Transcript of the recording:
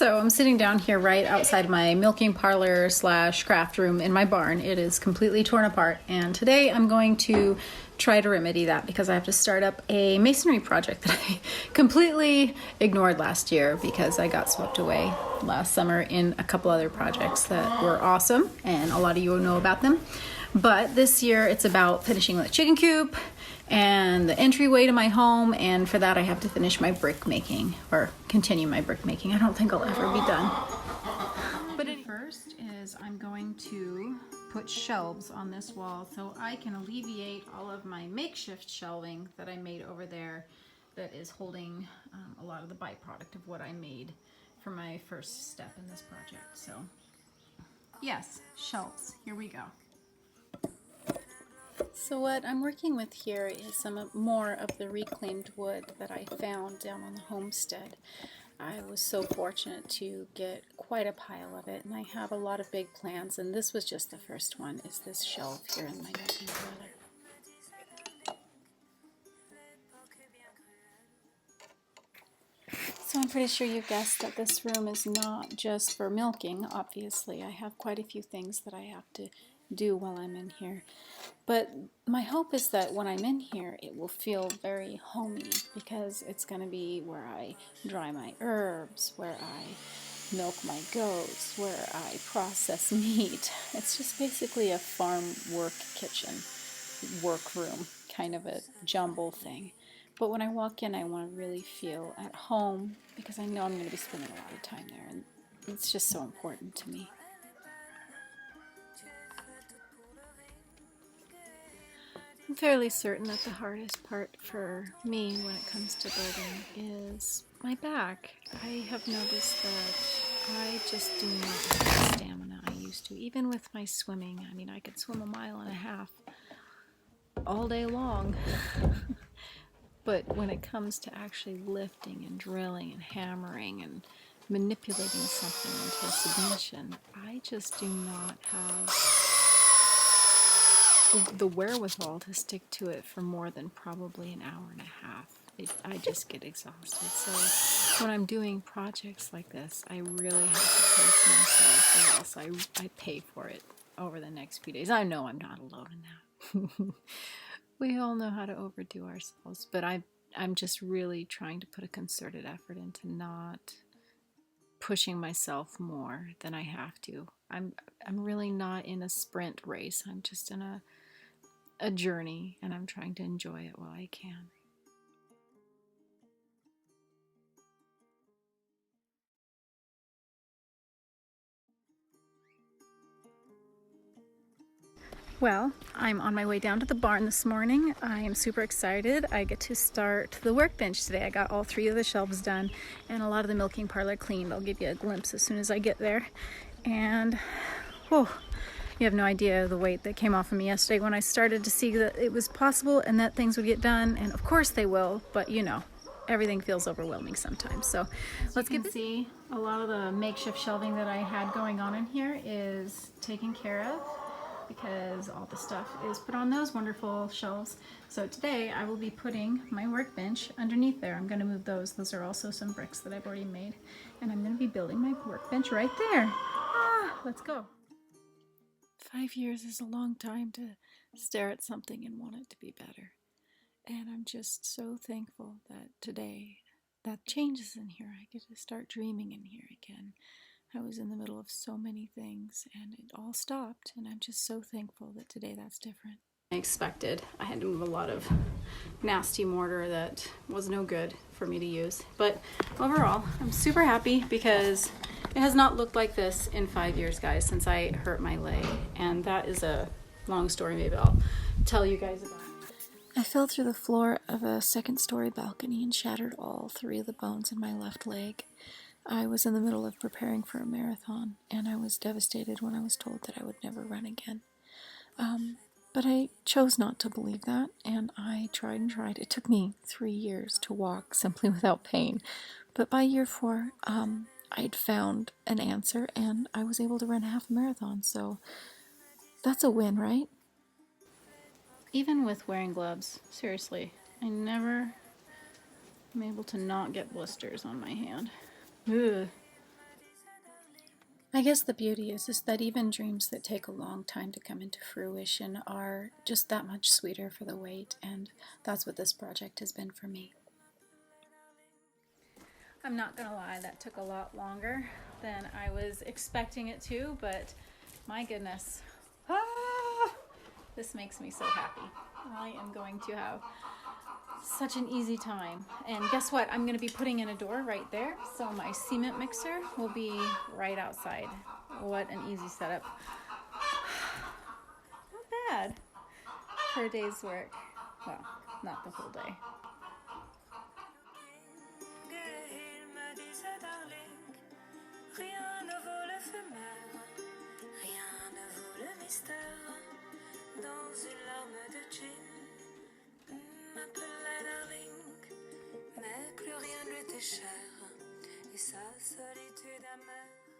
So I'm sitting down here right outside my milking parlor slash craft room in my barn. It is completely torn apart, and today I'm going to try to remedy that because I have to start up a masonry project that I completely ignored last year because I got swept away last summer in a couple other projects that were awesome, and a lot of you know about them. But this year it's about finishing the chicken coop and the entryway to my home, and for that I have to finish my brick making, or continue my brick making. I don't think I'll ever be done. But first is I'm going to put shelves on this wall so I can alleviate all of my makeshift shelving that I made over there that is holding a lot of the byproduct of what I made for my first step in this project. So yes, shelves, here we go. So what I'm working with here is some more of the reclaimed wood that I found down on the homestead. I was so fortunate to get quite a pile of it, and I have a lot of big plans, and this was just the first one, is this shelf here in my milking parlor. So I'm pretty sure you guessed that this room is not just for milking. Obviously, I have quite a few things that I have to do while I'm in here. But my hope is that when I'm in here, it will feel very homey, because it's going to be where I dry my herbs, where I milk my goats, where I process meat. It's just basically a farm work kitchen, workroom, kind of a jumble thing. But when I walk in, I want to really feel at home, because I know I'm going to be spending a lot of time there, and it's just so important to me. I'm fairly certain that the hardest part for me when it comes to building is my back. I have noticed that I just do not have the stamina I used to, even with my swimming. I mean, I could swim 1.5 miles all day long. But when it comes to actually lifting and drilling and hammering and manipulating something into a submission, I just do not have the wherewithal to stick to it for more than probably 1.5 hours. I just get exhausted. So when I'm doing projects like this, I really have to pace myself, or else I pay for it over the next few days. I know I'm not alone in that. We all know how to overdo ourselves, but I'm just really trying to put a concerted effort into not pushing myself more than I have to. I'm really not in a sprint race. I'm just in a journey, and I'm trying to enjoy it while I can. Well, I'm on my way down to the barn this morning. I am super excited. I get to start the workbench today. I got all 3 of the shelves done and a lot of the milking parlor cleaned. I'll give you a glimpse as soon as I get there. And whoa, you have no idea the weight that came off of me yesterday when I started to see that it was possible and that things would get done. And of course they will, but you know, everything feels overwhelming sometimes. So let's get this. See, a lot of the makeshift shelving that I had going on in here is taken care of, because all the stuff is put on those wonderful shelves. So today I will be putting my workbench underneath there. I'm going to move those. Those are also some bricks that I've already made. And I'm going to be building my workbench right there. Let's go. 5 years is a long time to stare at something and want it to be better. And I'm just so thankful that today that changes in here. I get to start dreaming in here again. I was in the middle of so many things and it all stopped, and I'm just so thankful that today that's different. I expected. I had to move a lot of nasty mortar that was no good for me to use. But overall, I'm super happy because it has not looked like this in 5 years, guys, since I hurt my leg. And that is a long story. Maybe I'll tell you guys about it. I fell through the floor of a second-story balcony and shattered all 3 of the bones in my left leg. I was in the middle of preparing for a marathon, and I was devastated when I was told that I would never run again. But I chose not to believe that, and I tried and tried. It took me 3 years to walk simply without pain. But by year 4, I'd found an answer, and I was able to run half a marathon, so that's a win, right? Even with wearing gloves, seriously, I never am able to not get blisters on my hand. Ugh. I guess the beauty is that even dreams that take a long time to come into fruition are just that much sweeter for the wait, and that's what this project has been for me. I'm not gonna lie, that took a lot longer than I was expecting it to, but my goodness, this makes me so happy. I am going to have such an easy time. And guess what? I'm going to be putting in a door right there, so my cement mixer will be right outside. What an easy setup. Not bad for a day's work. Well, not the whole day. Rien ne vaut l'éphémère, rien ne vaut le mystère. Dans une larme de gin, m'appelait darling, mais plus rien ne lui était cher, et sa solitude amère.